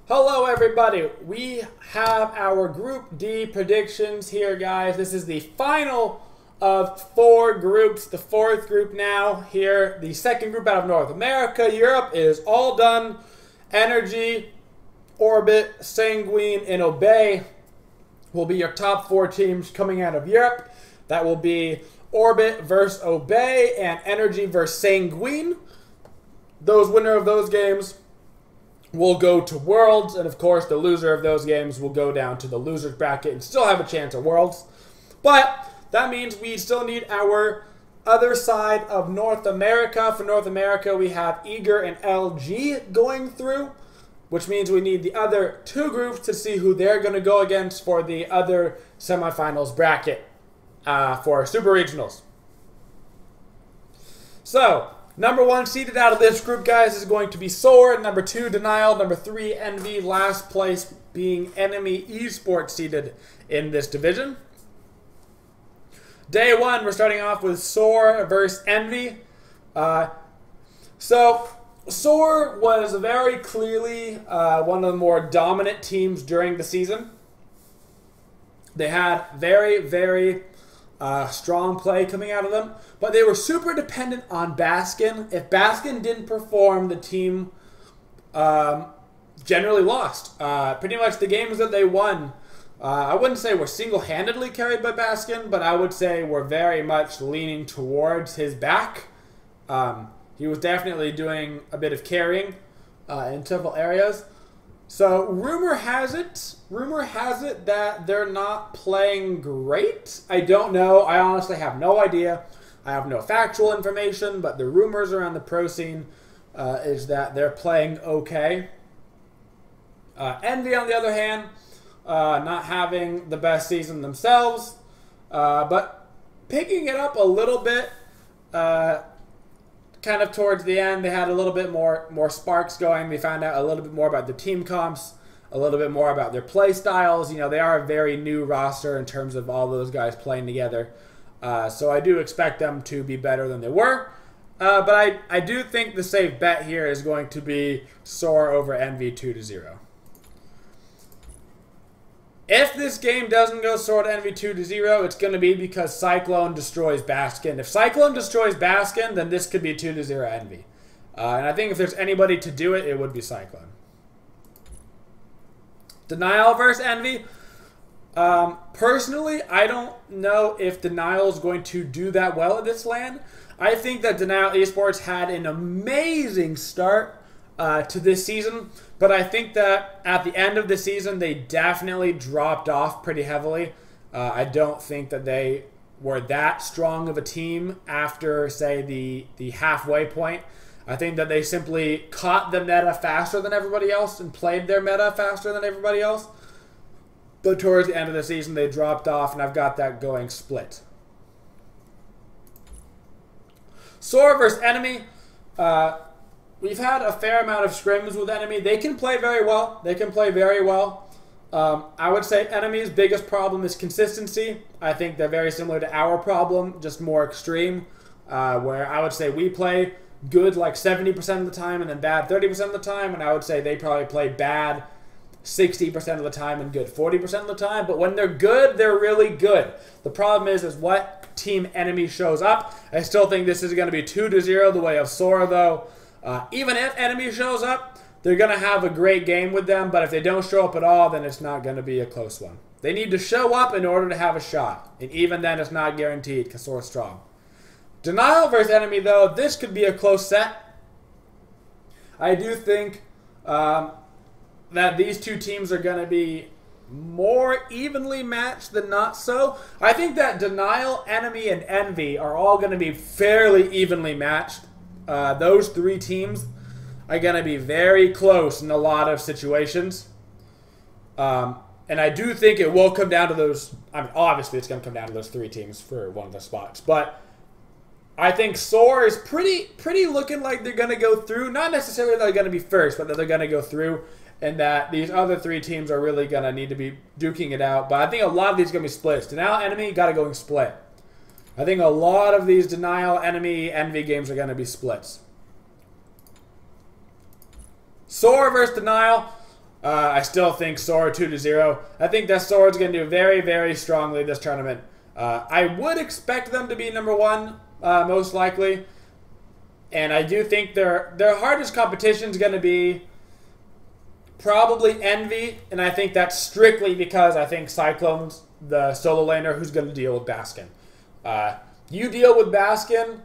Hello everybody, we have our Group D predictions here, guys. This is the final of 4 groups, the 4th group now here. The 2nd group out of North America. Europe is all done. Energy, Orbit, Sanguine, and Obey will be your top 4 teams coming out of Europe. That will be Orbit versus Obey and Energy versus Sanguine. Those winner of those games will go to Worlds, and of course the loser of those games will go down to the losers bracket and still have a chance at Worlds. But that means we still need our other side of North America. For North America, we have Eager and LG going through, which means we need the other 2 groups to see who they're going to go against for the other semifinals bracket for Super Regionals. So, number 1 seeded out of this group, guys, is going to be SOAR. Number 2, Denial. Number 3, Envy. Last place being Enemy Esports seeded in this division. Day 1, we're starting off with SOAR versus Envy. So, SOAR was very clearly one of the more dominant teams during the season. They had very, very strong play coming out of them, but they were super dependent on Baskin. If Baskin didn't perform, the team generally lost. Pretty much the games that they won, I wouldn't say were single-handedly carried by Baskin, but I would say were very much leaning towards his back. He was definitely doing a bit of carrying in several areas. So rumor has it that they're not playing great. I don't know. I honestly have no idea. I have no factual information, but the rumors around the pro scene is that they're playing okay. Envy, on the other hand, not having the best season themselves, but picking it up a little bit. Kind of towards the end, they had a little bit more sparks going. They found out a little bit more about the team comps, a little bit more about their play styles. You know, they are a very new roster in terms of all those guys playing together. So I do expect them to be better than they were. But I do think the safe bet here is going to be SOAR over Envy 2-0. If this game doesn't go SOAR to Envy 2-0, it's going to be because Cyclone destroys Baskin. If Cyclone destroys Baskin, then this could be 2-0 Envy. And I think if there's anybody to do it, it would be Cyclone. Denial versus Envy. Personally, I don't know if Denial is going to do that well at this LAN. I think that Denial Esports had an amazing start to this season, but I think that at the end of the season they definitely dropped off pretty heavily. I don't think that they were that strong of a team after, say, the halfway point. I think that they simply caught the meta faster than everybody else and played their meta faster than everybody else. But towards the end of the season they dropped off, and I've got that going split. SOAR versus Enemy. We've had a fair amount of scrims with Enemy. They can play very well. I would say Enemy's biggest problem is consistency. I think they're very similar to our problem, just more extreme. Where I would say we play good like 70% of the time and then bad 30% of the time. And I would say they probably play bad 60% of the time and good 40% of the time. But when they're good, they're really good. The problem is what team Enemy shows up. I still think this is going to be 2-0 the way of SOAR, though. Even if Enemy shows up, they're going to have a great game with them, but if they don't show up at all, then it's not going to be a close one. They need to show up in order to have a shot, and even then it's not guaranteed because SOAR's strong. Denial versus Enemy, though, this could be a close set. I do think that these two teams are going to be more evenly matched than not so. I think that Denial, Enemy, and Envy are all going to be fairly evenly matched. Those 3 teams are going to be very close in a lot of situations. And I do think it will come down to those. I mean, obviously it's going to come down to those 3 teams for one of the spots. But I think SOAR is pretty looking like they're going to go through. Not necessarily they're going to be first, but that they're going to go through. and that these other 3 teams are really going to need to be duking it out. But I think a lot of these are going to be splits. Denial, Enemy, got to go and split. I think a lot of these Denial, Enemy, Envy games are going to be splits. SOAR versus Denial. I still think SOAR 2-0. I think that SOAR is going to do very, very strongly this tournament. I would expect them to be number 1, most likely. And I do think their hardest competition is going to be probably Envy. And I think that's strictly because I think Cyclone's the solo laner who's going to deal with Baskin. You deal with Baskin,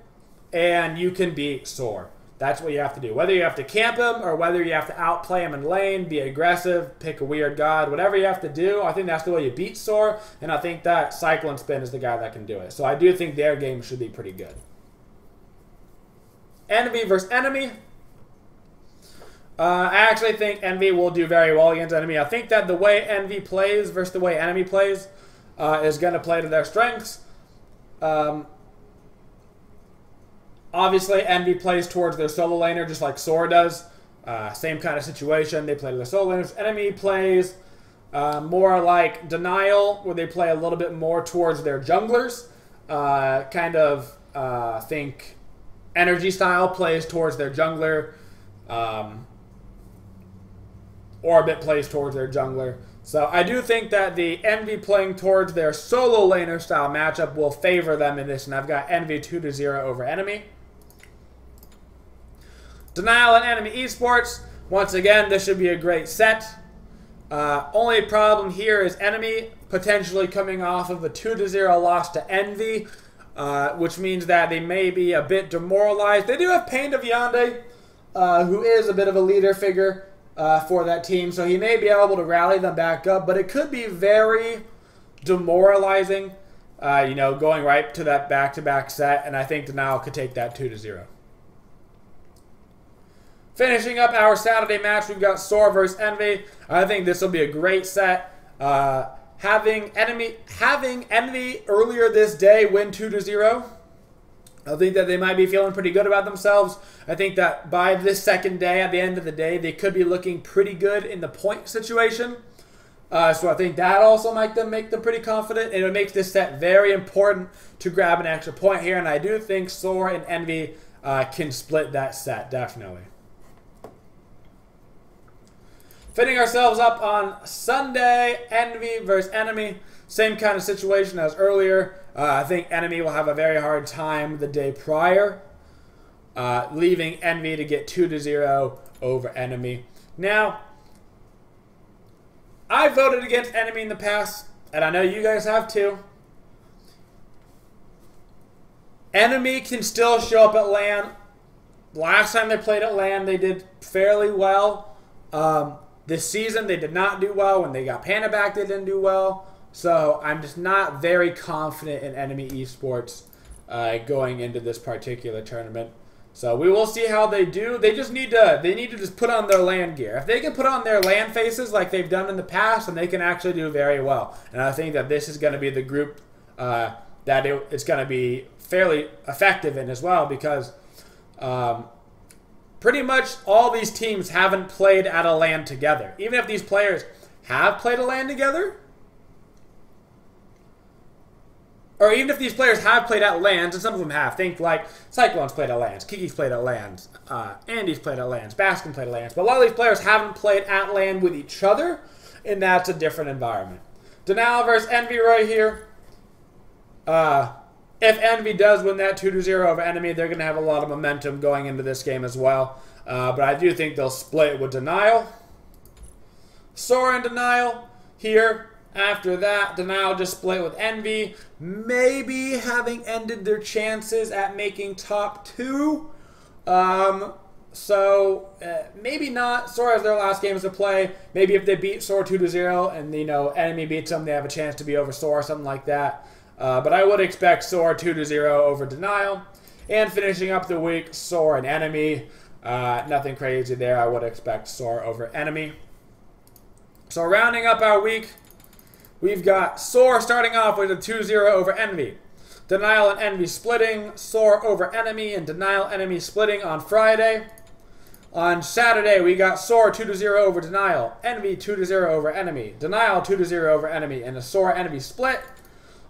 and you can beat SOAR. That's what you have to do. Whether you have to camp him or whether you have to outplay him in lane, be aggressive, pick a weird god, whatever you have to do, I think that's the way you beat SOAR, and I think that Cyclone Spin is the guy that can do it. So I do think their game should be pretty good. Envy versus Enemy. I actually think Envy will do very well against Enemy. I think that the way Envy plays versus the way Enemy plays is going to play to their strengths. Obviously, Envy plays towards their solo laner just like SOAR does. Same kind of situation. They play to their solo laners. Enemy plays more like Denial, where they play a little bit more towards their junglers. Think Energy Style plays towards their jungler. Orbit plays towards their jungler. So I do think that the Envy playing towards their solo laner style matchup will favor them in this, and I've got Envy 2-0 over Enemy. Denial and Enemy Esports. Once again, this should be a great set. Only problem here is Enemy potentially coming off of a 2-0 loss to Envy, which means that they may be a bit demoralized. They do have Pain of Yonde, who is a bit of a leader figure for that team, so he may be able to rally them back up, but it could be very demoralizing, going right to that back-to-back set, and I think Denial could take that 2-0. Finishing up our Saturday match, we've got SOAR versus Envy. I think this will be a great set. Having Envy earlier this day win 2-0, I think that they might be feeling pretty good about themselves. I think that by this second day, at the end of the day, they could be looking pretty good in the point situation. So I think that also might make them pretty confident, and it makes this set very important to grab an extra point here. And I do think SOAR and Envy can split that set, definitely. Fitting ourselves up on Sunday, Envy versus Enemy. Same kind of situation as earlier. I think Enemy will have a very hard time the day prior, leaving Envy to get 2-0 over Enemy. Now, I voted against Enemy in the past, and I know you guys have too. Enemy can still show up at LAN. Last time they played at LAN, they did fairly well. This season, they did not do well. When they got Panda back, they didn't do well. So I'm just not very confident in Enemy Esports going into this particular tournament. So we will see how they do. They need to just put on their LAN gear. If they can put on their LAN faces like they've done in the past, then they can actually do very well. And I think that this is going to be the group that it's going to be fairly effective in as well, because pretty much all these teams haven't played at a LAN together. Even if these players have played a LAN together, or even if these players have played at LANs, and some of them have. Think like Cyclone's played at LANs, Kiki's played at LANs, Andy's played at LANs, Baskin played at LANs. But a lot of these players haven't played at LAN with each other, and that's a different environment. Denial versus Envy right here. If Envy does win that 2-0 over Enemy, they're going to have a lot of momentum going into this game as well. But I do think they'll split with Denial. SOAR and Denial here. After that, Denial just split with Envy, maybe having ended their chances at making top 2. Maybe not. SOAR has their last games to play. Maybe if they beat SOAR 2-0 and Enemy beats them, they have a chance to be over SOAR, something like that. But I would expect SOAR 2-0 over Denial. And finishing up the week, SOAR and Enemy. Nothing crazy there. I would expect SOAR over Enemy. So rounding up our week, we've got SOAR starting off with a 2-0 over Envy. Denial and Envy splitting. SOAR over Enemy and Denial Enemy splitting on Friday. On Saturday, we got SOAR 2-0 over Denial, Envy 2-0 over Enemy, Denial 2-0 over Enemy, and a SOAR Enemy split.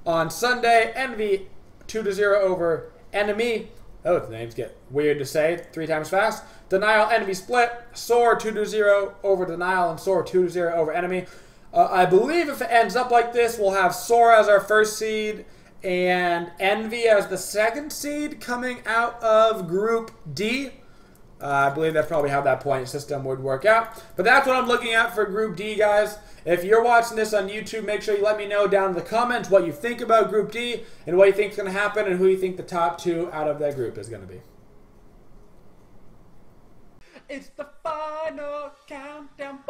On Sunday, Envy 2-0 over Enemy. Oh, the names get weird to say 3 times fast. Denial, Enemy split. SOAR 2-0 over Denial and SOAR 2-0 over Enemy. I believe if it ends up like this, we'll have SOAR as our first seed and Envy as the second seed coming out of Group D. I believe that's probably how that point system would work out. But that's what I'm looking at for Group D, guys. If you're watching this on YouTube, make sure you let me know down in the comments what you think about Group D and what you think is going to happen and who you think the top 2 out of that group is going to be. It's the final countdown.